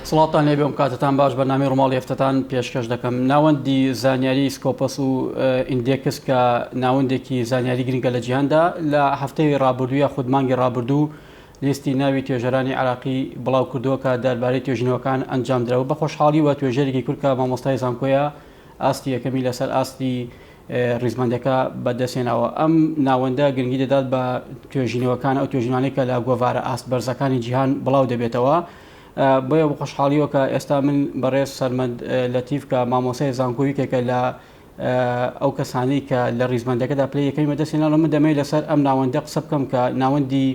سڵاتان لێبێ ئەم کاتتان باش بەنامەی ڕۆماڵی هەفتەتان پێشکەش دەکەم. ناوەندی زانیاری سکۆپەس و ئیندێکس کە ناوەندێکی زانیاری گرنگە لە جیهاندا لە هەفتەی ڕابردووە خودمانگی ڕابردوو لیستی ناوی توێژەرانی عراقی بڵاو کردووە کە دەربارەی توێژینەوەکان ئەنجام درەوە. بە خۆشحاڵی وە توێژەرێکی کورد کە مامۆستای زانکۆیە ئاستی یەکەمی لەسەر ئاستی ڕیزمەندەکە بەدەستێناوە. ئەم ناوەندە گرنگی دەدات بە توێژینەوەکان ئەو توێژینانەی کە لە گۆڤارە ئاست بەرزەکانی جیهان بڵاو دەبێتەوە. بۆیە بە خۆشحاڵیەوە کە ئێستا من بەڕێز سەرمەند لەتیف کە مامۆسای زانکۆییکێکە لە ئەو کەسانی کە لە ڕیزمەندەکەدا پلەی یەکەمی بەدەستێناوە من دەمەوێت لەسەر ئەم ناوەندە قسە بکەم کە ناوەندی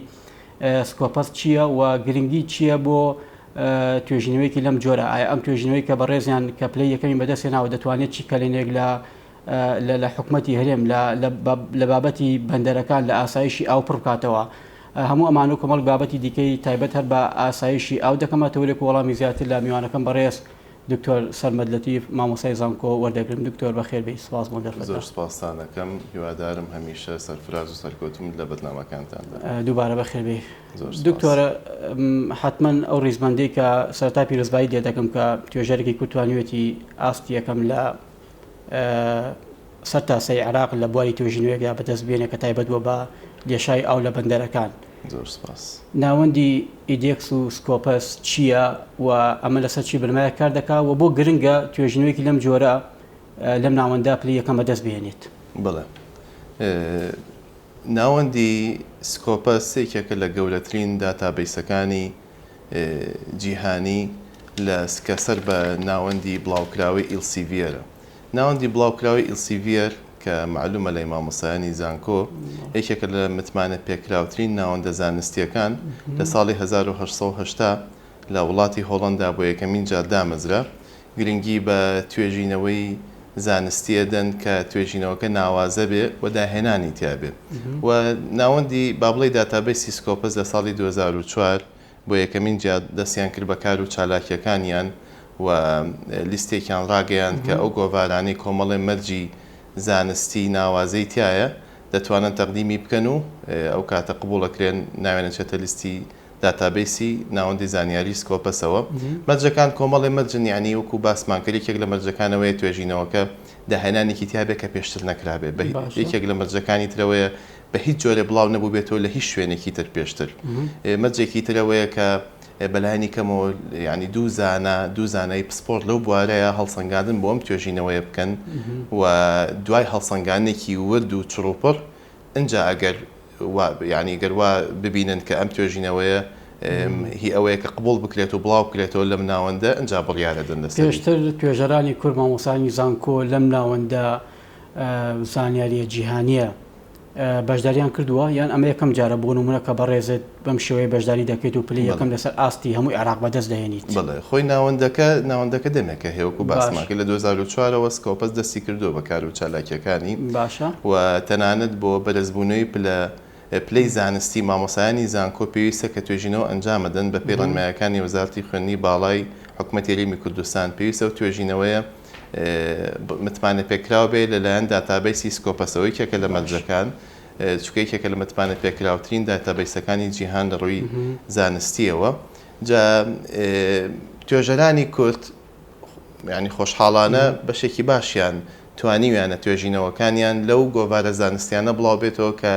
سکۆپەس چییە و گرنگی چییە بۆ توێژینەوەیکی لەم جۆرە. ئایا ئەم توێژینەوەی کە بەڕێزیان کە پلەی یەکەمی بەدەستێناوە دەتوانێت چی کەلێنێک لە حکومەتی هەرێم لە بابەتی بەندەرەکان لە ئاسایشی ئاو پڕ بکاتەوە. هەموو ئەمان و کۆمەڵ بابەتی دیکەی تایبەت هەر بە ئاسایشی ئاو دەکەمەتەوەرێک وەڵامی زیاتر لە میوانەکەم بەڕێز دکتۆر سەرمەد لەتیف مامۆسای زانکۆ وەردەگرم. دکتۆر بەخێربێی سپاس بۆ دەرفەتان. زۆر سپاسان دەکەم، هیوادارم هەمیشە سەرفراز و سەرکەوتوم لە بەرنامەکانتاندا. دووبارە بەخێربێی. دکتۆرە حتمما ئەو ڕیزمەندەی کە سەرەتا پیرۆزبایی لێ دەکەم کە توێژەرێکی کوتوانیوێتی ئاستی یەکەم لە سەر تاسەی عێراق لە بواری توێژینەوەیەکدا بەدەست بێنێ کە تایبەت بووە بە لێشای ئاو لە بەندەرەکان. زۆر سپاس. ناوەندی ئیدێکس و سکۆپەس چییە و ئەمە لەسەر چی بنمایە کار دەکات و بۆ گرنگە توێژینەوەیەکی لەم جۆرە لەم ناوەندا پلی یەکەم بەدەست بێنێت؟ بڵێ، ناوەندی سکۆپەس یەکێکە لە گەورەترین داتابیسەکانی جیهانی لە سکەسەر بە ناوەندی بڵاوکراوی ئیلسیڤیەرە. ناوەندی بڵاوکراوی ئیلسیڤیەر کە معلومە لە مامۆسایانی زانکۆ یەکێکە لە متمانە پێکراوترین ناوەندە زانستیەکان لە ساڵی 1970 لە وڵاتی هۆڵەندا بۆ یەکەمین جار دامەزرا. گرنگی بە توێژینەوەی زانستیە دەن کە توێژینەوەکە ناوازە بێ و داهێنانی تیابێ. و ناوەندی بابڵی داتابیسی سکۆپەس لە ساڵی 2004 بۆ یەکەمین جار دەستیان کرد بە کار و چالاکیەکانیان و لیستێکیان ڕاگەیان کە ئەو گۆڤارانەی کۆمەڵی مەرجی زانستی ناوازەی تایە دەتوانن تەقدیمی بکەن و ئەو کاتە قبوڵەکرێن ناوێنە چێتە لیستی داتابیسی ناوەندی زانیاری سکۆپەسەوە. مەرجەکان کۆمەڵی مەرجن، یعنی وەکو باسمان کرد یەکێک لە مەرجەکانەوەی توێژینەوەکە داهێنانێکی تیابێت کە پێشتر نەکرابێت. یەکێک لە مەرجەکانی ترەوەیە بە هیچ جۆرە بڵاو نەبوو بێتەوە لە هیچ شوێنێکی تر پێشتر. مەرجێکی ترەوەیە کە بەلایانی کەمەوە ینی دوو زانای پسپۆرت لەو بوارەیە هەڵسەنگاندن بۆ ئەم توێژینەوەیە بکەن و دوای هەڵسەنگانێکی ورد و چڕوپڕ ئەجا ئەگەر ینی گەروا ببینن کە ئەم توێژینەوەیە هی ئەوەیە کە قبول بکرێت و بڵاو بکرێتەوە لەم ناوەندە ئەجا بڕیارە دەن لەسەر. پێشتر توێژەرانی کورد مامۆسانی زانکۆ لەم ناوەندە زانیاریە جیهانیە بەشداریان کردووە یان ئەمە یەکەم جارە بۆ نمونە کە بەڕێزت بەم شێوەیە بەشداری دەکەیت و پلی یەکەم لەسەر ئاستی هەمووی عێراق بەدەست دەهێنیت؟ بڵێ، خۆی ناوەندەکە دەمێکە هێوەکو باسماکە لە 2004ەوە سکۆپەس دەستی کردووە بە کار و چالاکیەکانی. باشە. و تەنانەت بۆ بەرزبوونەوەی پلەی زانستی مامۆسایانی زانکۆ پێویستە کە توێژینەوە ئەنجامەدەن بە پێڕەنمایەکانی وەزارەتی خوێندنی باڵای حکوومەتی هەرێمی کوردستان. پێویستە و توێژینەوەیە متمانە پێکراو بێ لەلایەن داتابیسی سکۆپەسەوەی کێکە لە مەرجەکان چکەیەکێکە لە متمانە پێکراوترین داتابیسەکانی جیهان لە ڕووی زانستیەوە. جا توێژەرانی کورد ینی خۆشحاڵانە بەشێکی باشیان توانیویانە توێژینەوەکانیان لەو گۆڤارە زانستیانە بڵاو بێتەوە کە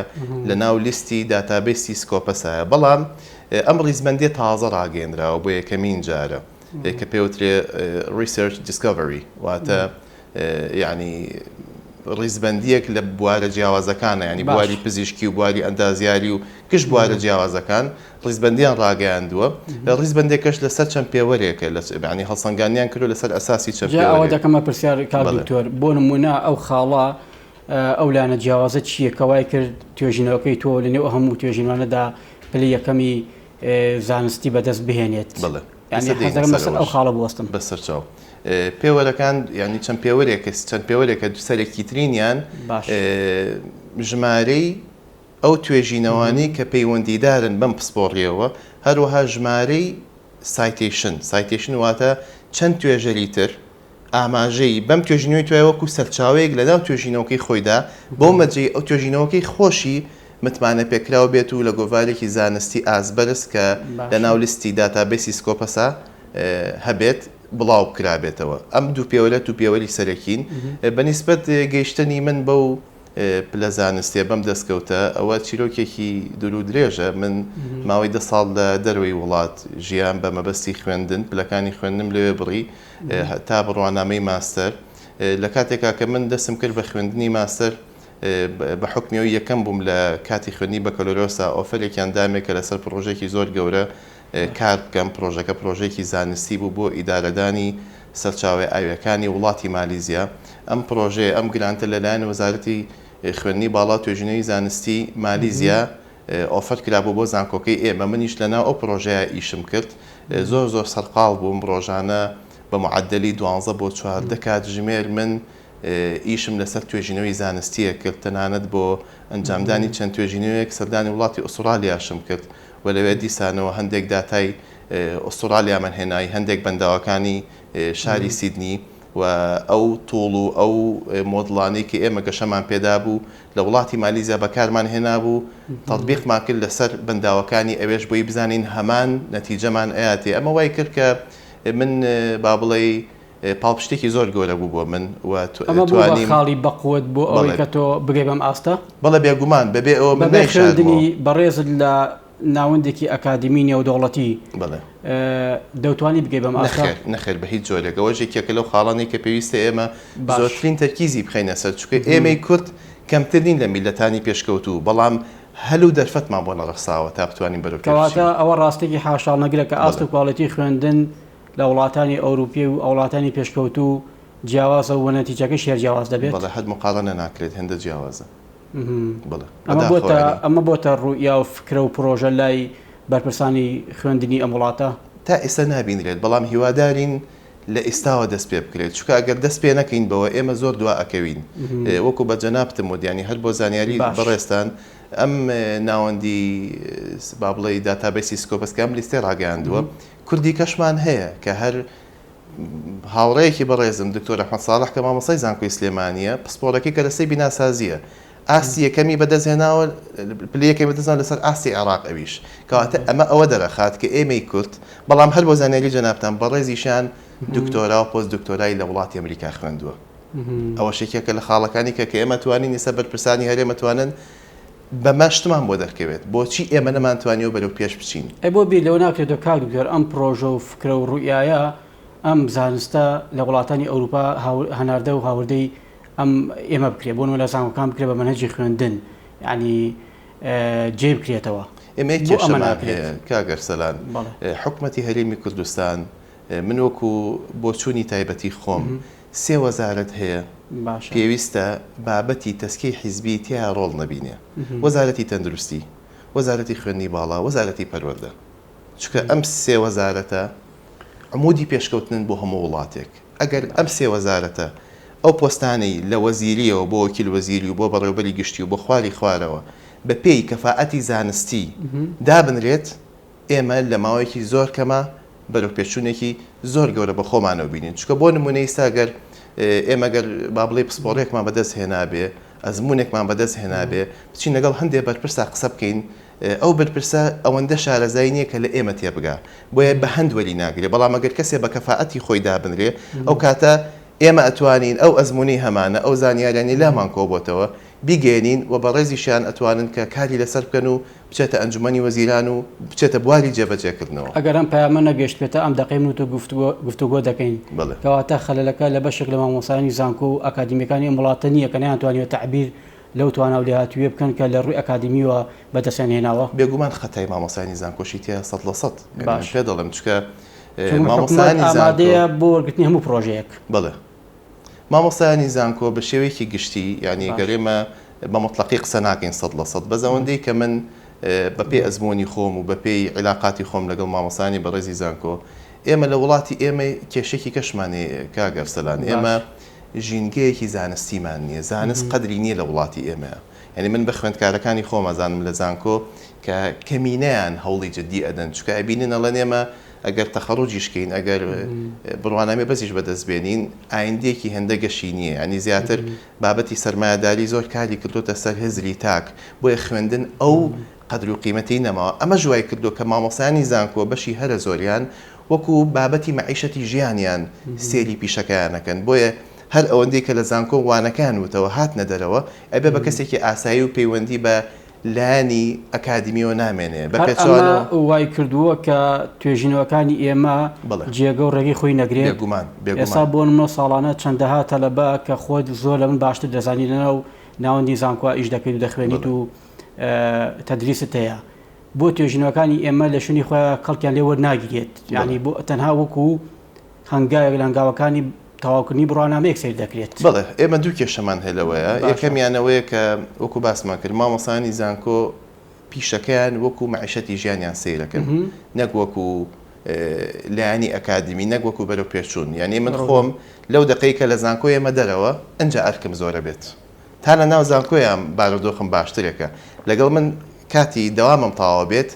لە ناو لیستی داتابیسی سکۆپەسایە. بەڵام ئەم ڕیزمەندی تازە ڕاگەێنراوە بۆ یەکەمین جارە کە پێوترێ ریسەرچ دیسکۆڤەری، واتە ینی ڕیزبەندیەک لە بوارە جیاوازەکانە، ینی بواری پزیشکی و بواری ئەندازیاری و گشت بوارە جیاوازەکان ڕیزبەندیان ڕاگەیاندووە. لە ڕیزبەندێکەش لەسەر چەند پێوەرێکە ینی هەڵسەنگانیان کردو لەسەر ئەساسی چەند پێوەرێک. ئەوە دەکەمە پرسیار کاک دکتۆر، بۆ نمونە ئەو خاڵە ئەو لانە جیاوازە چییە کەوای کرد توێژینەوەکەی تۆ لەنێو هەموو توێژینوانەدا پلی یەکەمی زانستی بەدەست بهێنێت؟ بڵێ، مەسەر ئەو خاڵە بوەستم بەسەرچاو. پێوەرەکان ینی چەند پێوەرێکە دووسەرێکی ترینیان ژمارەی ئەو توێژینەوانی کە پەیوەندیدارن بەم پسپۆڕیەوە، هەروەها ژمارەی سایتێشن واتە چەند توێژەری تر ئاماژەی بەم توێژینەوەی توای وەکو سەرچاوەیەک لەناو توێژینەوەکەی خۆیدا بۆ مەجێی ئەو توێژینەوەکەی خۆشی متمانە پێکراو بێت و لە گۆڤارێکی زانستی ئازبەرز کە لە ناو لیستی داتابیسی سکۆپەسە هەبێت بڵاو کرابێتەوە ئەم دوو پێوەلە و پێوەری سەرەکین بەنسبەت گەیشتنی من بەو پلە زانستیە بەم دەستکەوتە ئەوە چیرۆکێکی دوور و درێژە من ماوەی 10 ساڵ لە دەروی وڵات ژیان بە مەبەستی خوێندن پلەکانی خوێندم لەوێ بڕی تا بڕوانامەی ماستەر لە کاتێکا کە من دەستم کرد بە خوێندنی ماستەر بە حکمیەوەی یەکەم بووم لە کاتی خوێندنی بەکەلۆرۆسا ئۆفەرێکیان دامێکە لەسەر پرۆژێکی زۆر گەورە کار بکەم پرۆژێکی زانستی بوو بۆ ئیدارەدانی سەرچاوی ئاویەکانی وڵاتی مالیزیا ئەم پرۆژێ ئەم گرانتە لەلایەن وەزارەتی خوێندنی باڵا توێژینەوەی زانستی مالیزیا ئۆفەر کرابوو بۆ زانکۆکەی ئێمە منیش لەناو ئەو پرۆژەیە ئیشم کرد زۆر سەرقاڵ بووم ڕۆژانە بە معدلی 12 بۆ 14 کاتژمێر من ئیشم لەسەر توێژینەوەی زانستیە کرد تەنانەت بۆ ئەنجامدانی چەند توێژینەوەیەک سەردانی وڵاتی ئوسترالیاشم کرد و لەوێ دیسانەوە هەندێک داتای ئوسترالیا منهێنایی هەندێک بەنداوەکانی شاری سیدنی و ئەو توڵ و ئەو مۆدڵانەی کە ئێمە گەشەمان پێدا بوو لە وڵاتی مالیزیا بەکارمان هێنا بوو تەطبیقمان کرد لەسەر بەنداوەکانی ئەوێش بۆی بزانین هەمان نەتیجەمان ئاەتێ ئەمە وای کرد کە من با بڵێ پاڵپشتێکی زۆر گەورە بوو بۆ من و توانیم خاڵی بەقوت بۆ ئەوەی کە تۆ بگەی بەم ئاستە بەڵێ بێگومان بەبێ ئەوە من خوێندنی بەڕێزت لە ناوەندێکی ئەکادمی نێودەوڵەتی دەتوانی بگەی بەم ئاستە نەخێر بە هیچ جۆرێکەوە ژێکێکە لەو خاڵانی کە پێویستە ئێمە زۆرترین تەرکیزی بخەینە سەر چونکە ئێمەی کورد کەمترین لە میلەتانی پێشکەوتوو بەڵام هەلوو دەرفەتمان بۆ نەڕەخساوە تا بتوانین بەرەو کەواتە ئەوە ڕاستێکی حاشال نەگرە کە ئاست و کواڵەتی خوێندن لە وڵاتانی ئەوروپی و وڵاتانی پێشکەوتوو جیاوازە و نەتیجەکە شێر جیاواز دەبێت بەڵێ حد مقارنە ناکرێت هەندە جیاوازە ئەمە بۆتە ڕوویا و فکرە و پرۆژە لای بەرپرسانی خوێندنی ئەم وڵاتە تا ئێستا نابینرێت بەڵام هیوادارین لە ئێستاوە دەست پێ بکرێت چونکە ئەگەر دەست پێ نەکەین بەوە ئێمە زۆر دوا ئەکەوین وەکو بە جەنابتم وتیانی هەر بۆ زانیاری بەڕێستان ئەم ناوەندی با بڵێ داتابیسی سکۆپەسکەم لیستێ ڕاگەیاندووە کوردی کەشمان هەیە کە هەر هاوڕەیەکی بەڕێزم دکتۆر ئەحمەد ساڵح کە مامۆستای زانکۆی سلێمانیە پسپۆرەکەی کەرەسەی بیناسازیە ئاستی یەکەمی بەدەستهێناوە پلەکەی بەدەستان لەسەر ئاستی عێراق ئەویش کەواتە ئەمە ئەوە دەرەخات کە ئێمەی کورد بەڵام هەر بۆ زانیاری جەنابتان بەڕێزیشان دکتۆرا و پۆست دکتۆرای لە وڵاتی ئەمریکا خوێندووە ئەوە شێکێکە لە خاڵەکانی کە ئێمە توانین ئێستا بەرپرسانی هەرێمە توانن بەمە شتمان بۆ دەرکەوێت بۆچی ئێمە نەمانتوانیەوە بەرەو پێش بچین بۆ بیر لەوە ناکرێتەوە کاک دکتۆر ئەم پرۆژە و فکرە و ڕوئایە ئەم زانستە لە وڵاتانی ئەوروپا هەناردە و هاوردەی ئەم ئێمە بکرێت بۆ لە زانکۆکان بکرێت بە مەنهەجی خوێندن یعنی جێ بکرێتەوە ئێمە کێشەمان هەیە کاگەرسەلان حکومەتی هەرێمی کوردستان من وەکو بۆ چوونی تایبەتی خۆم سێ وەزارەت هەیە پێویستە بابەتی تەسکەی حیزبی تیا ڕۆڵ نەبینێ وەزارەتی تەندروستی وەزارەتی خوێندنی باڵا وەزارەتی پەروەردە چونکە ئەم سێ وەزارەتە عمودی پێشکەوتن بۆ هەموو وڵاتێک ئەگەر ئەم سێ وەزارەتە ئەو پۆستانەی لە وەزیریەوە بۆ وەکیل وەزیری و بۆ بەڕێوەبەری گشتی و بۆ خواری خوارەوە بە پێی کەفاعەتی زانستی دابنرێت ئێمە لە ماوەیەکی زۆر کەمە بەرەو پێچوونێکی زۆر گەورە بە خۆمانەوە بینین چونکە بۆ نمونەی ئێستاگەر ئێمە گەر با بڵێ پسپۆڕێکمان بەدەست هێنابێ ئەزمونێکمان بەدەست هێنابێ بچین لەگەڵ هەندێک بەرپرسا قسە بکەین ئەو بەرپرسە ئەوەندە شارەزای نییە کە لە ئێمە تێبگا بۆیە بە هەند وەری ناگرێ بەڵام ئەگەر کەسێ بە کەفاعەتی خۆی دابنرێ ئەو کاتە ئێمە ئەتوانین ئەو ئەزمموی هەمانە ئەو زانیاریانی لامان کۆبۆتەوە بیگەێنین و بە ڕێزیشیان ئەتوانن کە کاری لەسەر بکەن و بچێتە ئەنجومەنی وەزیران و بچێتە بواری جێبەجێکردنەوە ئەگەر ئەم پەیامە نەگەشتێتە ئەم دقیم و تۆ گفتوگۆ دەکەین کەواتە خەلەلەکە لە بەشێک لە مامۆسانی زانکۆ و ئەکادیمیەکانی ئەم وڵاتە نییە کە نەیانتوانێت تعبیر لەو توانە و لێهاتوویە بکەن کە لە ڕووی ئەکادمیوە بەدەستێنێناوە بێگومان خەتای مامۆسانی زانکۆشی تیا 100% پێ دەڵێم چکە مامۆسانی ئامادەیە بۆ وەرگرتنی هەموو پرۆژەیەک بڵێ مامۆسایانی زانکۆ بە شێوەیەکی گشتی یعنی گەرێمە بە مطلقی قسە ناکەین 100% بە زەوەندەی کە من بە پێی ئەزمموی خۆم و بە پێی علااقاتی خۆم لەگەڵ مامۆسانی بەڕێزی زانکۆ ئێمە لە وڵاتی ئێمە کێشێکی کەشمانێ کاگەرسەلان ئێمە ژینگەیەکی زانستیمان نییە زانست قەدری نییە لە وڵاتی ئێمە یعنی من بە خوێندکارەکانی خۆمەزانم لە زانکۆ کە کەمینەیان هەوڵی جددی ئەدەن چکە ئەبینن ئەڵەن ئێمە ئەگەر تەخەڕوجیشکەین ئەگەر بڕوانامێ بەزیش بەدەستبێنین ئایندێکی هەندە گەشی نییە ئەنی زیاتر بابەتی سەرمایهداری زۆر کاری کردوتە سەر هزری تاک بۆیە خوێندن ئەو قەدر و قیمەتی نەماوە ئەمە ژوای کردو کە مامۆسایانی زانکۆ بەشی هەرە زۆریان وەکو بابەتی مەعیشەتی ژیانیان سێری پیشەکەیانەکەن. بۆیە هەر ئەوەندەی کە لە زانکۆ وانەکان وتەوە هاتنە دەرەوە ئەبێ بە کەسێکی ئاسایی و پەیوەندی بە لایانی ئەکادمیەوە نامێنێ بە پێچوانەوە وای کردووە کە توێژینەوەکانی ئێمە جێگە و ڕێگەی خۆی نەگرێت. ئێستا بۆ نمونە ساڵانە چەندەها تەلەبە کە خۆت زۆر لە من باشتر دەزانی لەناو ناوەندی زانکۆ ئیش دەکەیت و دەخوێنیت و تەدریست هەیە. بۆ توێژینەوەکانی ئێمە لە شوێنی خۆیان کەڵکیان لێ وەرناگیرێت، یعنی بۆ تەنها وەکو هەنگاوێک لە هەنگاوەکانی تەواوکردنی بڕوانامەیەک سیر دەکرێت. بەڵێ ئێمە دوو کێشەمان هێلەوەیە. یەکەمیانەوەیە کە وەکو باسمان کرد مامۆستانی زانکۆ پیشەکەیان وەکو مەعیشەتی ژیانیان سیرەکەن، نەک وەکو لایانی ئەکادمی، نەک وەکو بەرەو پێچوون. یعنی من خۆم لەو دقەی کە لە زانکۆ ئێمە دەرەوە ئەنجا ئەرکم زۆرە بێت، تا لە ناو زانکۆیان بارودۆخم باشترێکە. لەگەڵ من کاتی دەوامم تاوا بێت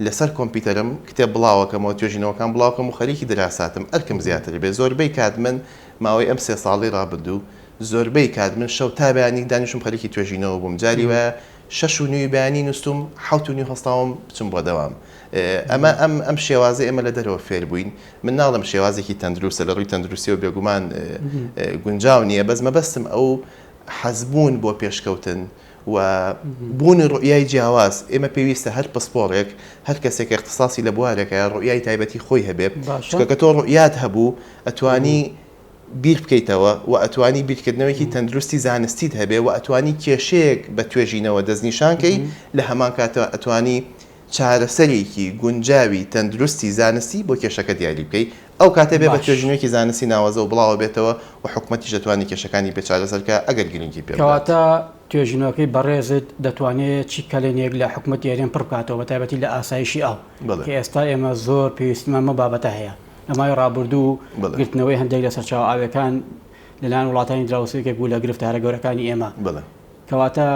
لەسەر کۆمپیوتەرم کتێب بڵاوەکەمەوە توێژینەوەکان بڵاوکەم و خەریکی دراساتم ئەرکم زیاتر بێ. زۆربەی کات من ماوەی ئەم 3 ساڵی ڕابردوو زۆربەی کات من شەو تا بەیانی دانیشم خەریکی توێژینەوە بووم. جاری وە 6:30 بەیانی نووسم 7:30 هەستاوم بچم بۆ دەوام. ئەمە ئەم شێوازە ئێمە لە دەرەوە فێر بووین. من ناڵم شێوازێکی تەندروستە لە ڕووی تەندروستیەوە بێگومان گونجاو نییە، بەس مەبەستم ئەو حەزبوون بۆ پێشکەوتن و بوونی ڕوئیای جیاواز. ئێمە پێویستە هەر پسپۆڕێک هەر کەسێک اختصاصی لە بوارێکە ڕوئیای تایبەتی خۆی هەبێ، چونکە کە تۆ ڕوئیات هەبوو ئەتوانی بیر بکەیتەوە و ئەتوانی بیرکردنەوەیکی تەندروستی زانستیت هەبێ و ئەتوانی کێشەیەک بە توێژینەوە دەستنیشانکەی لە هەمان کاتەوە ئەتوانی چارەسەرێکی گونجاوی تەندروستی زانستی بۆ کێشەکە دیاری بکەیت. ئەو کاتە بێ بە توێژینەوەکی زانستی ناوەزە و بڵاوە بێتەوە و حکومەتیش دەتوانی کێشەکانی پێ چارەسەرکە ئەگەر گرنگی پێ کەواتە توێژینەوەکەی بەڕێزت دەتوانێت چی کەلێنێک لە حکومەتی هێرێن پڕ بکاتەوە بە تایبەتی لە ئاسایشی ئاو کە ئێستا ئێمە زۆر پێویستیمان مە بابەتە هەیە. ئەمای ڕابردوو گرتنەوەی هەندێک لە سەرچاو ئاوەکان لەلایەن وڵاتانی دراوسێکێک بوو لە گرفتارە گەورەکانی ئێمە. کەواتە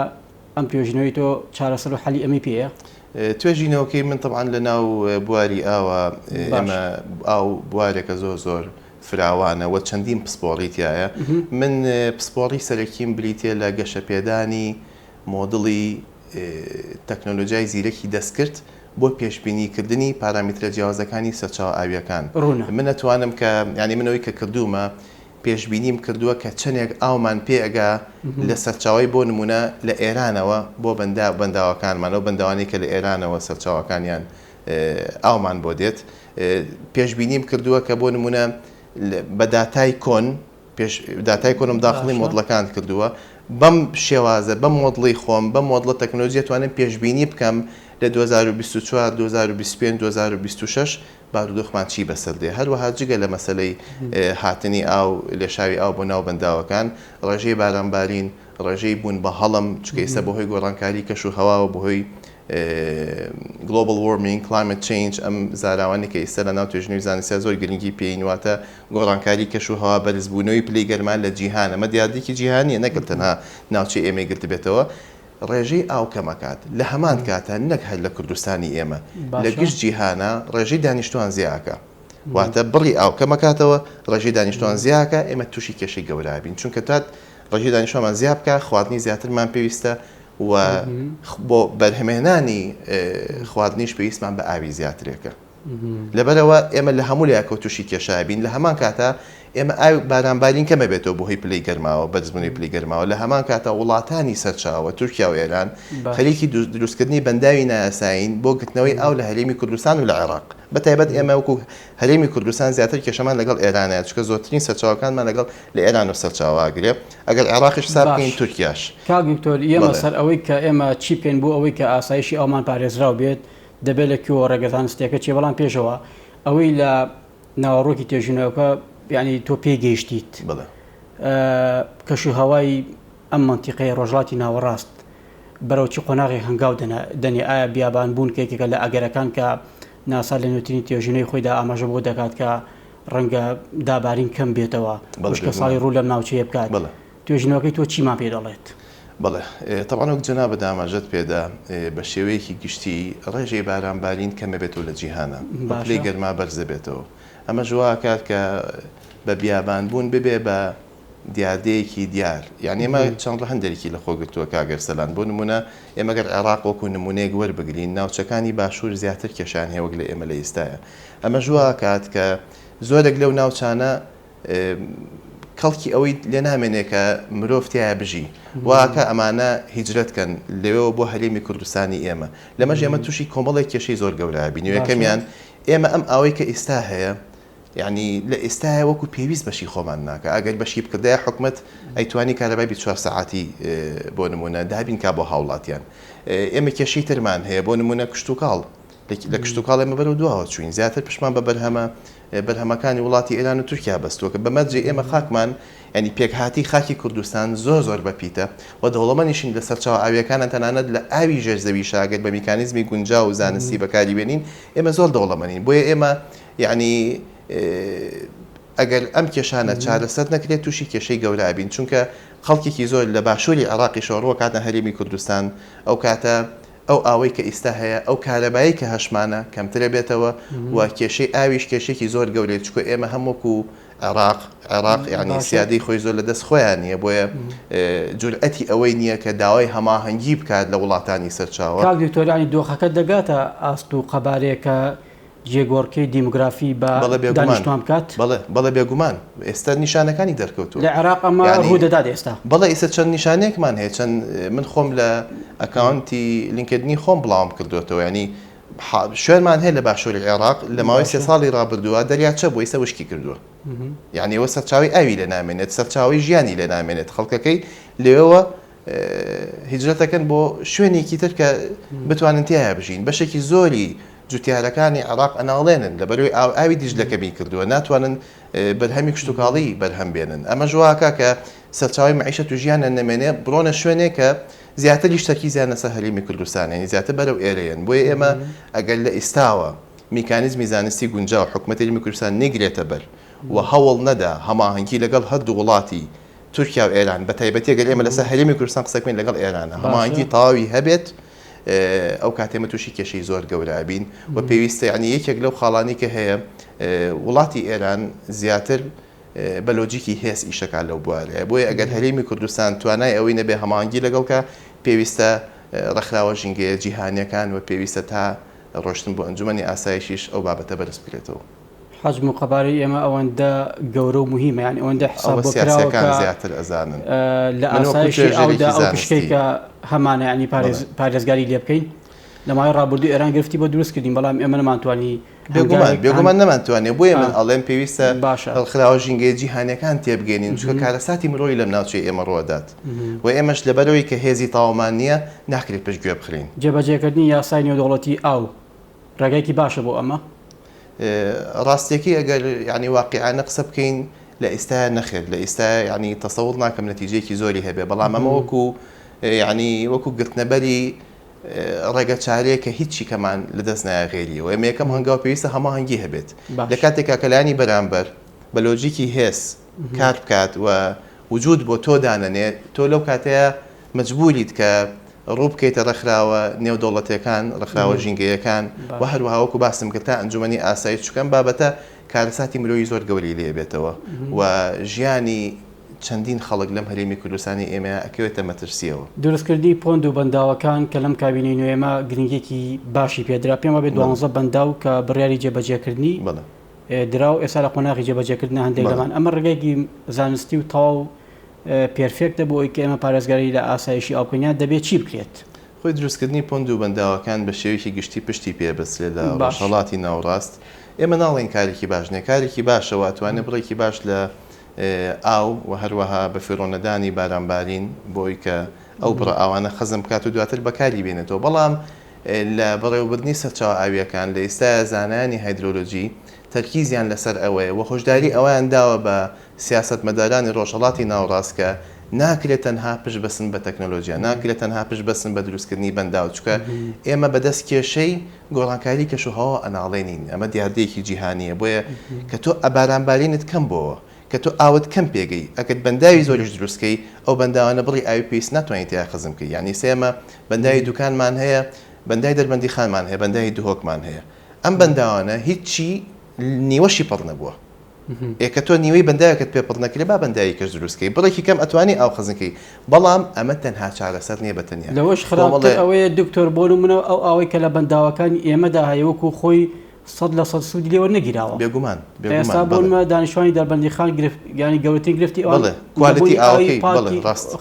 ئەم توێژینەوەی تۆ چارەسەر و حەلی ئەمی پێیە؟ توێژینەوەکەی من طبعاً لە ناو بواری ئاوە ئێمە ئاو بوارێکە زۆر فراوانە و چەندین پسپۆڕیتیایە. من پسپۆڕی سەرەکیم بریتە لە گەشە پێدانی مۆدڵی تەکنۆلۆژیای زیرەکی دەستکرد بۆ پێشبینیکردنی پارامترە جیاوازەکانی سەرچاو ئاویەکان. من نەتوانم کە ینی منەوەی کە کردومە پێشبینیم کردووە کە چەندێک ئاومان پێئگا لە سەرچاوی بۆ نمونە لە ئێرانەوە بۆ بەنداوەکانمانەوە بەنداوانی کە لە ئێرانەوە سەرچاوەکانیان ئاومان بۆ دێت. پێشبینیم کردووە کە بۆ نمونە بە داتای کۆن داتای کۆنم داخڵی مۆدڵەکان کردووە. بەم شێوازە بەم مۆدڵی خۆم بە مۆدڵە تەکنۆلۆژی توانم پێشبینی بکەم لە 2024 2025 2026 بارودۆخمان چی بەسەردێ. هەروەها جگە لە مەسلەی هاتنی ئاو لێشاوی ئاو بۆ ناو بەنداوەکان، ڕێژەی بارانبارین، ڕێژەی بوون بە هەڵم چکە ئێستا بەهۆی گۆڕانکاری کەش و هەواوە بەهۆی global warming climate change ئەم زاراوانی کە ئێستا لە ناو توێژینەوەی زانستیە زۆر گرنگی پێین واتە گۆڕانکاری کەش و هەوا بەرزبوونەوەی پلەی گەرمان لە جیهان. ئەمە دیاردێکی جیهانیە نەگەل تەنها ناوچەی ئێمەی گرت بێتەوە. ڕێژەی ئاو کەمەکات لە هەمان کاتە نەک هەر لە کوردستانی ئێمە لە گشت جیهانە ڕێژەی دانیشتوان زیاکە، واتە بڕی ئاو کەمەکاتەوە ڕێژەی دانیشتوان زیاکە ئێمە تووشی کێشەی گەورابین، چونکە تات ڕێژەی دانیشتوانمان زیاد بکە خواردنی زیاترمان پێویستە و بۆ بەرهەمێنانی خواردنیش پێویستمان بە ئاوی زیاترێکە. لەبەرەوە ئێمە لە هەموو لایەکە تووشی کێشابین. لە هەمان کاتە ئێمە ئاو بارانبارین کەمە بێتەوە بۆ هۆی پلەی گەرماوە بەرزبوونی پلەی گەرماوە. لە هەمان کاتە وڵاتانی سەرچاوە تورکیا و ئێران خەریکی دروستکردنی بەنداوی نایاساین بۆ گرتنەوەی ئاو لە هەرێمی کوردستان و لە عێراق. بەتایبەت ئێمە وەکو هەرێمی کوردستان زیاتر کێشەمان لەگەڵ ئێرانەیە، چونکە زۆرترین سەرچاوەکانمان لەگەڵ لە ئێران و سەرچاواگرێ. ئەگەر عێراقیش حساب بکەین تورکیاش. کاک ویکتۆر ئێمە سەر ئەوەی کە ئێمە چی بکەین بۆ ئەوەی کە ئاسایشی ئەومان پارێزراو بێت دەبێت لە کوێوە ڕێگەزانستیەکە چێ، بەڵام پێشەوە ئەوەی لە ناوەڕۆکی توێژینەوەکە یعنی تۆ پێگەیشتیت کەشو هەوای ئەم منتیقەیە ڕۆژهەڵاتی ناوەڕاست بەرەوچی قۆناغی هەنگاو دەنێ. ئایا بیابان بوون کێکێکە لە ئەگەرەکان کە ناسا لە نوێترینی توێژینەی خۆیدا ئاماژە بۆ دەکات کە ڕەنگە دابارین کەم بێتەوە وشکە ساڵی ڕوو لەم ناوچەیە بکات. توێژینەوەکەی تۆ چیمان پێ دەڵێت؟ بەڵێ تەبعاً وەک جەناب داماژەت پێدا بە شێوەیەکی گشتی ڕێژەی بارانبارین کەمە بێتەوە لە جیهانە بە پلەی گەرما بەرزە بێتەوە. ئەمە ژوا کات کە بە بیابان بوون ببێ بە دیاردەیەکی دیار یعنی ئێمە چەند هەندێکی لە خۆگرتووە کاگەرسەلان بۆ نمونە ئێمەگەر عێراق وەکو نمونەیەک وەربگرین ناوچەکانی باشوور زیاتر کێشان هەیە وەک لە ئێمە لە ئێستایە ئەمە ژوا کات کە زۆرێک لەو ناوچانە کەڵکی ئەوەی لێ نامێنێ کە مرۆڤتیایە بژی واکە ئەمانە هیجرەتکەن لەوێەوە بۆ هەرێمی کوردستانی ئێمە لەمەژ ئێمە تووشی کۆمەڵێک کێشەی زۆر گەورە بینی یەکەمیان ئێمە ئەم ئەوەی کە ئێستا هەیە یعنی لە ئێستاە وەکو پێویست بەشی خۆمان ناکە ئەگەر بەشی بکردای حکومت ئەیتوانی کارەبای 24 ساعتی بۆ نمونە دابین کا بۆ هاوڵاتیان ئێمە کێشەی ترمان هەیە بۆ نمونە کشت و کاڵ لە کشت و کاڵ ئێمە بەرەو دواوە چوین زیاتر پشمان بە بەرهەمەکانی وڵاتی ئێران و تورکیا بەستووە کە بەمەرجێ ئێمە خاکمان ینی پێکهاتی خاکی کوردستان زۆر بەپیتە و دەوڵەمەنیشین لە سەرچاو ئاویەکانە تەنانەت لە ئاوی ژێرزەوی شاگرد بە میکانیزمی گونجاو و زانستی بەکاری بێنین ئێمە زۆر دەوڵەمەنین بۆیە ئێمە یعنی ئەگەر ئەم کێشانە چارەسەر نەکرێت تووشی کێشەی گەورابین چونکە خەڵکێکی زۆر لە باشووری عێراقی شۆڕوە کاتە هەرێمی کوردستان ئەو کاتە ئەو ئاوەی کە ئێستا هەیە ئەو کارەبایی کە هەشمانە کەمترە بێتەوە و کێشەی ئاویش کێشێکی زۆر گەورەیە چکۆ ئێمە هەمووکو عێراق یعنی سیادەی خۆی زۆر لە دەست خۆیان نییە بۆیە جورئەتی ئەوەی نییە کە داوای هەماهەنگی بکات لە وڵاتانی سەرچاوە کاک دکتۆرانی دۆخەکە دەگاتە ئاست و قەبارەیەکە جێگۆڕکەی دیموگرافی بە دانیشتوان بکات بەڵێ بێگومان ئێستا نیشانەکانی دەرکەوتووە لە عێراق ئەمە ڕوو دەدات ئێستا بەڵێ ئێستا چەند نیشانەیەکمان هەیە چەند من خۆم لە ئەکاونتی لینکدنی خۆم بڵاوم کردوێتەوە ینی شوێنمان هەیە لە باشووری عێراق لە ماوەی 3 ساڵی ڕابردووە دەریاچە بۆ ئێستا وشکی کردووە یعنی ئەوە سەرچاوی ئاوی لێ نامێنێت سەرچاوی ژیانی لێ نامێنێت خەڵکەکەی لێەوە هیجرەتەکەن بۆ شوێنێکی تر کە بتوانن تایە بژین بەشێکی زۆری جوتیارەکانی عێراق ئەناڵێنن لە بەروی ئاوی دیژلەکەمی کردووە ناتوانن بەرهەمی کشتتوکاڵی بەرهەم بێنن ئەمە ژواکە کە سەرچاوی معیشەت و ژیانە نەمێنێ بڕۆنە شوێنێک کە زیاتر شتێکی زیانە سە هەرێمی کوردستانیانی زیاتر بەرەو ئێرەیەن بۆیە ئێمە ئەگەر لە ئێستاوە میکانیزمی زانستی گونجاو حکوومەتی هەرێمی کوردستان نەگرێتە بەر و هەوڵ نەدا هەماهەنگی لەگەڵ هەردوو وڵاتی تورکیا و ئێران بە تایبەتی ئەگەر ئێمە لەسەر هەرێمی کوردستان قسەکەین لەگەڵ ئێرانە هەماهەنگی تەواوی هەبێت ئەو کاتێمە تووشی کێشەی زۆر گەورابین و پێویستە ینی یەکێک لەو خاڵانی کە هەیە وڵاتی ئێران زیاتر بە لۆجیکی هێز ئیشەکان لەو بوارەیە بۆیە ئەگەر هەرێمی کوردستان توانای ئەوەی نەبێ هەماهەنگی لەگەڵکە پێویستە ڕەخراوە ژینگەیە جیهانیەکان و پێویستە تا ڕۆشتن بۆ ئەنجومەنی ئاسایشیش ئەو بابەتە بەرز بکرێتەوە حەجم و قەبارەی ئێمە ئەوەندە گەورە و مهمە یعنی ئەوەندە حساب سیاسەکان زیاتر ئەزانن لە ئاسایشی ئەودا ئەو پشکەی کە هەمانە ینی پارێزگاری لێ بکەین لە ماوەی ڕابردوو ئێران گرفتی بۆ دروستکردین بەڵام ئێمە نەمانتوانی بێگومان نەمانتوانێت بۆیە من ئەڵێم پێویستە هەڵخراوە ژینگەی جیهانیەکان تێبگەێنین چکە کارەساتی مرۆی لەم ناوچەی ئێمە ڕۆدات و ئێمەش لەبەرەوەی کە هێزی تاوەمان نییە ناکرێت پشتگوێ بخرین جێبەجێکردنی یاسای نێودەوڵەتی ئاو ڕێگایکی باشە بۆ ئەمە ڕاستیەکی ئەگەر ینی واقعانە قسە بکەین لە ئێستا نەخێت لە ئێستا ینی تەسەوڵ ناکەم نەتیجەیەکی زۆری هەبێ بەڵام ئەمە وەکو گرتنەبەری ڕێگە چارەیە کە هیچی کەمان لەدەست نایغێریەوە ئێمە یەکەم هەنگاو پێویستە هەماهەنگی هەبێت لە کاتێکا کەلانی بەرامبەر بە لۆجیکی هێز کار بکات و وجود بۆ تۆ دانەنێت تۆ لەو کاتەیە مەجبوریت کە ڕوو بکەیتە ڕێکخراوە نێودەوڵەتیەکان ڕێکخراوە ژینگەیەکان و هەروەهاوەکو باسم کرد تا ئەنجومەنی ئاسایی چکەم بابەتە کارەساتی مرۆیی زۆر گەوری لێ بێتەوە و ژیانی چەندین خەڵک لەم هەرێمی کوردستانی ئێمە ئەکەوێتە مەترسیەوە دروستکردی پۆند و بەنداوەکان کە لەم کابینەی نوێمە گرنگێکی باشی پێدرا پێمە بێت 12 بەنداو کە بڕیاری جێبەجێکردنی درا و ئێستا لە قۆناغی جێبەجێکردن هەندێک لەمان ئەمە ڕێگایکی زانستی و تەواو پێرفێکتە بۆ ئەوەی کە ئێمە پارێزگاری لە ئاسایشی ئاوکەنیا دەبێت چی بکرێت خۆی دروستکردنی پۆند و بەنداوەکان بە شێوەیەکی گشتی پشتی پێبەستێت لە ڕۆژهەڵاتی ناوڕاست ئێمە ناڵێن کارێکی باش نیە کارێکی باشەوە ئەتوانێت بڕێکی باش لە ئاو و هەروەها بە فێڕۆنەدانی بارانبارین بۆی کە ئەو بڕە ئاوانە خەزم بکات و دواتر بەکاری بێنێتەوە بەڵام لە بەڕێوەبردننی سەرچاو ئاویەکان لە ئێستا زانانی هایدرۆلۆجی تەرکیزیان لەسەر ئەوەیە و خۆشداری ئەویان داوە بە سیاست مەدارانی ڕۆژهەڵاتی ناوڕاست کە ناکرێت تەنها پشت بەسن بە تەکنۆلۆژیا ناکرێت تەنها پشت بەسن بە دروستکردنی بەنداو چکە ئێمە بەدەست کێشەی گۆڕانکاری کەشوهەوە ئەناڵێنین ئەمە دیاردەیەکی جیهانیە بۆیە کە تۆ ئەبارانبارینت کەم بۆەوە کە تۆ ئاوت کەم پێگەی ئەگەت بەنداوی زۆریش دروستکەی ئەو بەنداوانە بڕی ئاوی پێویست ناتوانێت یا خەزم بکەی یعنی سێمە بەنداوی دوکانمان هەیە بەندای دەربەندی خانمان هەیە بەندای دهۆکمان هەیە ئەم بەنداوانە هیچی نیوەشی پڕ نەبووە کە تۆ نیوەی بەندایەکەت پێ پڕ نەکرێ با بەندایەکەش دروستکەی بڕێکی کەم ئەتوانی ئاو خەزنکەی بەڵام ئەمە تەنها چارەسەر نییە بەتەنیا لەوەش خراپتر ئەوەیە دکتۆر بۆ منەوە ئەو ئەوەی کە لە بەنداوەکانی ئێمەدا هەیەوەکو خۆی 100% سوودی لێوە نەگیراوە بێگومان ئێستا بۆ دانیشتوانی دەربەندیخان ینی گەورەترین گرفتی کوالیتی ئاوەکەی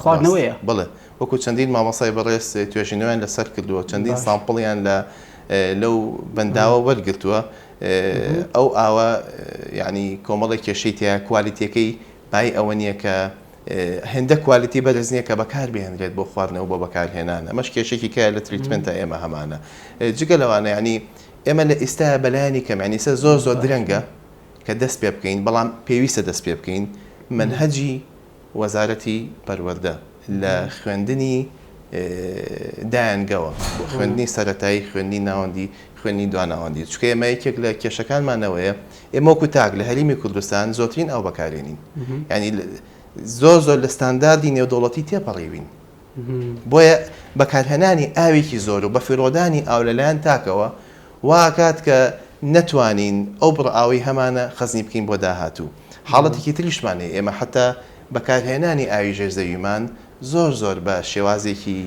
خواردنەوەیە بڵێ وەکو چەندین مامۆسای بەڕێز توێژینەوەیان لەسەر کردووە چەندین سامپڵیان لەو بەنداوە وەرگرتووە ئەو ئاوە ینی کۆمەڵی کێشەی تیا کوالیتیەکەی بای ئەوە نییە کە هێندە کوالیتی بەرز نییە کە بەکار بهێنرێت بۆ خواردنەوە بۆ بەکارهێنانە ئەمەش کێشێکی کە لە تریتمنتە ئێمە هەمانە جگە لەوانە ینی ئێمە لە ئێستا بەلایانی کەم ینیسە زۆر درەنگە کە دەست پێ بکەین بەڵام پێویستە دەست پێ بکەین منهەجی وەزارەتی پەروەردە لە خوێندنی دایانگەوە خوێندنی سەرەتایی خوێندنی ناوەندی خوێنی دواناوەندی چکە ئێمە یەکێک لە کێشەکانمانەوەیە ئێمە وەکو تاک لە هەریمی کوردستان زۆرترین ئەو بەکارێنین ینی زۆر لە ستانداردی نێودوڵەتی تێپەڕیوین بۆیە بەکارهێنانی ئاوێکی زۆر و بە فرۆدانی ئاو لەلایەن تاکەوە واکات کە نەتوانین ئەو بڕئاوی هەمانە خەزنی بکەین بۆ داهاتوو حاڵەتێکی تریشمانێ ئێمە حتا بەکارهێنانی ئاوی ژێرزەویمان زۆر بە شێوازێکی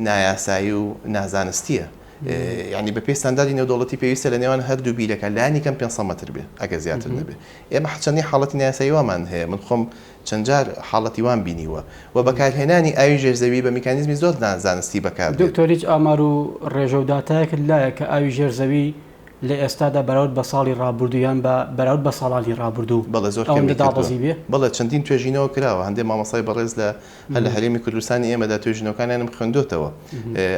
نایاسایی و نازانستیە ینی بە پێی ستانداردی نێودوڵەتی پێویستە لە نێوان هەردوو بیرەکە لانی کەم 500 مەتر بێ ئەگە زیاتر نەبێ ئێمە چەندی حاڵەتی نایاسایی وامان هەیە من خۆم چەند جار حاڵەتی وان بینیوە و بەکارهێنانی ئاوی ژێرزەوی بە میکانیزمی زۆر نازانستی بەکار دکتۆر هیچ ئامار و ڕێژە و داتایەکت لایە کە ئاوی ژێرزەوی لە ئێستادا بەراورد بە ساڵی ڕابردوویان بەراورد بە ساڵانی ڕابردوو بەڵێ زۆر دادەزی بەڵێ چەندین توێژینەوە کراوە هەندێک مامۆسای بەڕێز لە هەرێمی کوردستانی ئێمەدا توێژینەوەکانیانم خوێندوتەوە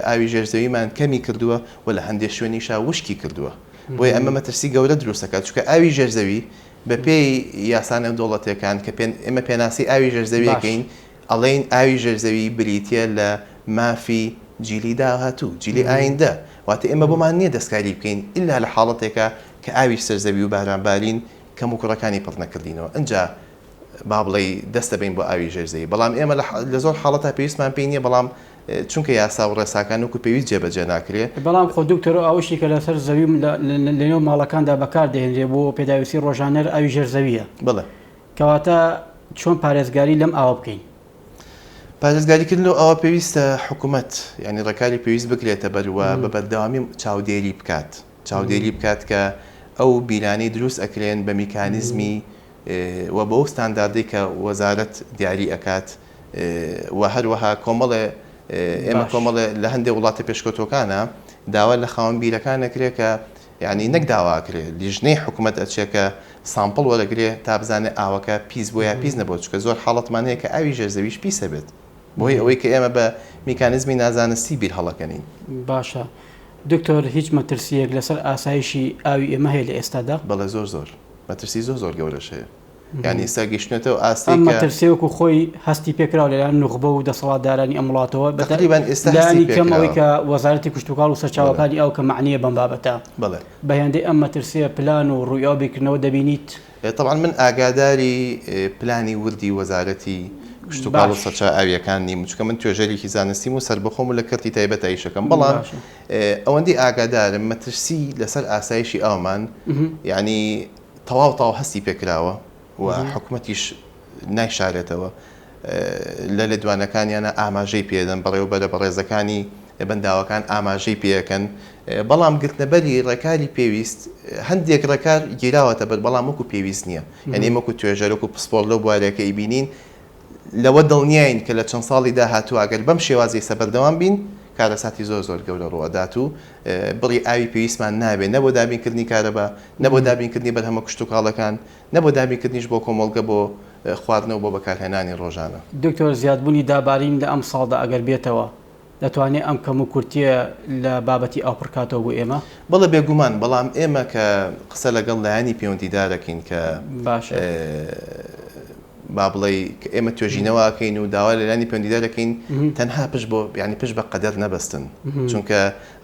ئاوی ژێرزەویمان کەمی کردووە و لە هەندێک شوێنیشا وشکی کردووە بۆیە ئەمە مەترسی گەورە دروستەکات چونکە ئاوی ژێرزەوی بە پێی یاسانە دەوڵەتەکان کە ئێمە پێناسی ئاوی ژێرزەویەکەین ئەڵێن ئاوی ژێرزەوی بریتە لە مافی جیلی داهاتوو جیلی ئایندە واتە ئێمە بۆمان نییە دەستکاری بکەین ئللا لە حاڵەتێکە کە ئاوی سەرزەوی و بارانبارین کەم و کوڕەکانی پڕ نەکردینەوە ئەجا با بڵێ دەستە بین بۆ ئاوی ژێرزەوی بەڵام ئێمە لە زۆر حاڵەتە پێویستمان پێی نییە بەڵام چونکە یاسا و ڕێساکان وەکو پێویست جێبەجێ ناکرێت بەڵام خۆ دکتۆر ئەوشی کە لەسەر زەوی لەنێو ماڵەکاندا بەکار دەهێنرێ بۆ پێداویستی ڕۆژانەر ئاوی ژێرزەویە بڵێ کەواتە چۆن پارێزگاری لەم ئاوە بکەین پارێزگاریکردنەوە ئەوە پێویستە حکوومەت ینی ڕێکاری پێویست بکرێتە بەروە بە بەردەوامی چاودێری بکات کە ئەو بیرانی دروست ئەکرێن بە میکانیزمی و بە ئەو ستانداردی کە وەزارەت دیاری ئەکات و هەروەها کۆمەڵێ ئێمە کۆمەڵێ لە هەندێک وڵاتە پێشکەوتۆکانە داوا لە خاوەن بیرەکان نەکرێت کە یعنی نەک داواکرێت لیژنەی حکوومەت ئەچێکە سامپڵ وەرەگرێ تا بزانێت ئاوەکە پیس بۆ یا پیس نەبوو چکە زۆر حاڵەتمان هەیە کە ئاوی ژێرزەویش پیسە بێت بۆی ئەوەی کە ئێمە بە میکانیزمی نازانستی بیر هەڵەکەنین باشە دکتۆر هیچ مەترسیەک لەسەر ئاسایشی ئاوی ئێمە هەیە لە ئێستادا بەڵێ زۆر مەترسی زۆر گەورەش هەیە ینی ئێستا گەیشتنێتەوە ئاستی مەترسیەوەکو خۆی هەستی پێکراوە لەلایەن نوخبە و دەسەڵاتدارانی ئەم وڵاتەوە تقریباً ئێستا لانی کەم ئەوەی کە وەزارەتی کشتوکاڵ و سەرچاوەکانی ئەو کە معنیە بەم بابەتە بەڵێ بە هێندەی ئەم مەترسیە پلان و ڕوویاوبیکردنەوە دەبینیت طبعا من ئاگاداری پلانی وردی وەزارەتی کشتوکاڵ و سەرچاو ئاویەکان نیم چونکە من توێژەرێکی زانستیم و سەربەخۆم و لە کەرتی تایبەت ئایشەکەم بەڵام ئەوەندەی ئاگادارم مەترسی لەسەر ئاسایشی ئاومان یعنی تەواو هەستی پێکراوە و حکوومەتیش نایشارێتەوە لە دوانەکانیانە ئاماژەی پێدەن بەڕێوەبەرە بەڕێزەکانی بەنداوەکان ئاماژەی پێەکەن بەڵام گرتنەبەری ڕێکاری پێویست هەندێک ڕێکار گیراوەتە بەر بەڵام وەکو پێویست نییە یعنی وەکو توێژەرەکو پسپۆر لەو بوارەکە ئیبینین لەوە دڵنیاین کە لە چەند ساڵی داهاتوو ئەگەر بەم شێوازی سەبەردەوام بین کارەساتی زۆر گەورە ڕوەدات و بڕی ئاوی پێویستمان نابێت نەبۆ دابینکردنی کارەبا نەبۆ دابینکردنی بەرهەمە کشتتوکاڵەکان نەبۆ دابینکردنیش بۆ کۆمەڵگە بۆ خواردنەوە بۆ بەکارهێنانی ڕۆژانە دکتۆر زیادبوونی دابارین لە ئەم ساڵدا ئەگەر بێتەوە دەتوانێت ئەم کەم و کورتیە لە بابەتی ئاوپڕکاتەوە بۆ ئێمە بەڵێ بێگومان بەڵام ئێمە کە قسە لەگەڵ لایانی پەیوەندیدارەکەین کە باشە با بڵێ ئێمە توێژینەوەکەین و داوا لەلانی پەیوەندیدار دەکەین تەنها پشت بۆ ینی پشت بە قەدەر نەبەستن چونکە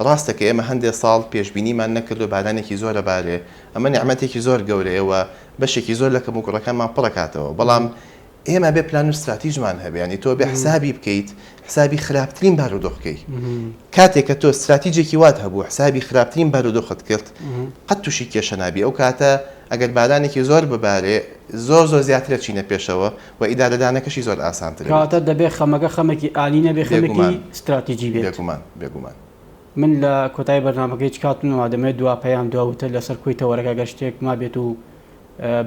ڕاستەکە ئێمە هەندێک ساڵ پێشبینیمان نەکرد و بارانێکی زۆرە بارێ ئەمە نیعمەتێکی زۆر گەورەیەوە بەشێکی زۆر لە کەم و کوڕەکانمان پڕەکاتەوە بەڵام ئێمە بێ پلان و استراتیژمان هەبێ ینی تۆ بێ حسابی بکەیت حسابی خراپترین بارودۆخەکەی کاتێک کە تۆ استراتیجێکی وات هەبوو حسابی خراپترین بارودۆخت کرد قەت تووشی کێشە نابی ئەو کاتە ئەگەر بارانێکی زۆر ببارێ زۆر زیاترە چینە پێشەوە و ئیدارەدانەکەشی زۆر ئاسانتر کاتە دەبێ خەمەکە خەمێکی ئالینە بێ خەمێکی استراتیژی بێت بێگومان من لە کۆتایی بەرنامەکەی کاتونەوە دەمێت دوا پەیام دووتە لەسەر کوی تەوەرەکە گەشتێک ما بێت و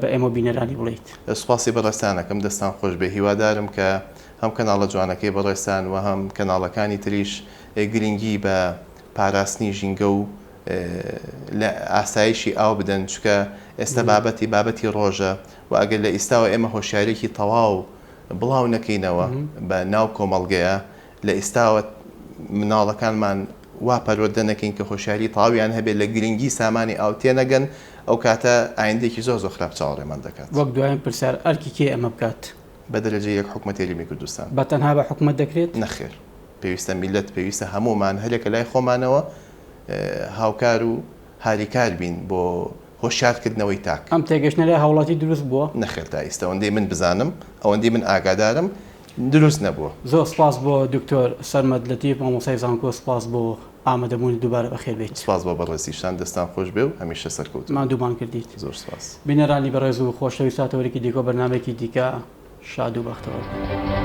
بە ئێمە بینەرانی بڵیت سوپاسی بەڕێستانەکەم دەستان خۆش بێ هیوادارم کە هەم کەناڵە جوانەکەی بەڕێستان و هەم کەناڵەکانی تریش گرنگی بە پاراستنی ژینگە و لە ئاسایشی ئاو بدەن چکە ئێستا بابەتی ڕۆژە و ئەگەر لە ئێستاوە ئێمە هۆشیارێکی تەواو بڵاو نەکەینەوە بە ناو کۆمەڵگەیە لە ئێستاوە مناڵەکانمان وا پەروەردە نەکەین کە هۆشیاری تاویان هەبێت لە گرنگی سامانی ئاو تێنەگەن ئەو کاتە ئایندێکی زۆر خراپ چاوەڕێمان دەکات وەک دوایین پرسیار ئەرکی کێ ئەمە بکات بە دەرەجە یەک حکومەت هێرمی کوردستان بە تەنها بە حکومەت دەکرێت نەخێر پێویستە میلەت پێویستە هەمومان هەرێکە لای خۆمانەوە هاوکار و هاریکار بین بۆ هۆشیارکردنەوەی تاک ئەم تێگەشتنەرە هاوڵاتی دروست بووە نەخێر تا ئێستا ئەوەندەی من بزانم ئەوەندەی من ئاگادارم دروست نەبووە زۆر سپاس بۆ دکتۆر سەرمەد لەتیف مامۆستای زانکۆ سپاس بۆ ئامادەبوونی دووبارە بەخێر بێت سپاس بۆ بەڕێزیشان دەستان خۆش بێ و هەمیشە سەرکەوت ماندوومان کردیت زۆر سپاس بینەرانی بەڕێز و خۆشەویستاتەوەرێکی دیکۆ بەرنامێکی دیکە شاد و بەختەوە